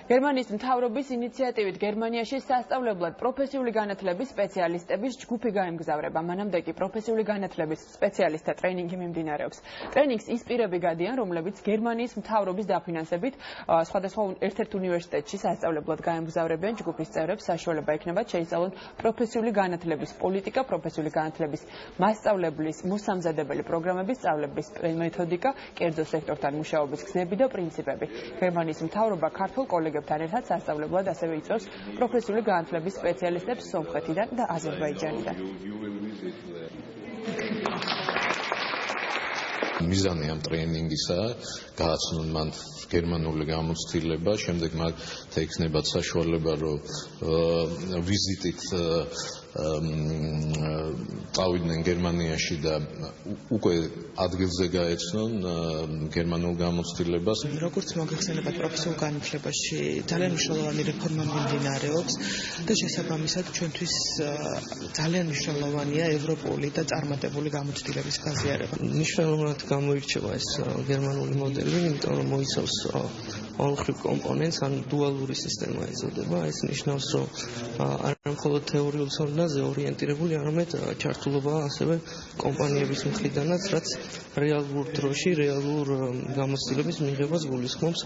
გერმანიის მთავრობის ინიციატივით გერმანიაში სასწავლებლად პროფესიული განათლების სპეციალისტების ჯგუფი გაემგზავრება. მანამდე კი პროფესიული განათლების სპეციალისტთა ტრეინინგი მიმდინარეობს. ტრეინინგს ის პირები გადიან, რომლებიც გერმანიის მთავრობის დაფინანსებით სხვადასხვა ერთ-ერთ უნივერსიტეტში სასწავლებლად გაემგზავრებიან. ჯგუფის წევრებს საშუალება ექნებათ შეისწავლონ პროფესიული განათლების პოლიტიკა, პროფესიული განათლების მასწავლებლის მოსამზადებელი პროგრამების სწავლების მეთოდიკა, კერძო სექტორთან მუშაობის გზები და პრინციპები. გერმანიის მთავრობა ქართულ კოლეგებთან ერთად სასწავლებლად ასევე იწვევს პროფესიული განათლების სპეციალისტებს სომხეთიდან და აზერბაიჯანიდან. მიზანი ამ ტრეინინგისა გააცნონ მან გერმანული გამოცდილება, შემდეგ მათ ექნებათ საშუალება, რომ ვიზიტით წავიდნენ გერმანიაში და უკვე ადგილზე გაეცნონ გერმანულ გამოცდილებას. როგორც მოგეხსენებათ, პროფესიულ განათლებაში ძალიან მნიშვნელოვანი რეფორმა მიმდინარეობს და შესაბამისად ჩვენთვის ძალიან მნიშვნელოვანია ევროპული და წარმატებული გამოცდილების გაზიარება. მნიშვნელოვნად გამოირჩევა ეს გერმანული მოდელი, იმიტომ რომ მოიცავს ორმხრივ კომპონენტს, ან დუალური სისტემა ეწოდება. ეს ნიშნავს, რომ არა მხოლოდ თეორიულ ცოდნაზე ორიენტირებული, არამედ ჩართულობაა ასევე კომპანიების მხრიდანაც, რაც რეალურ დროში, რეალურ გამოცდილების მიღებას გულისხმობს.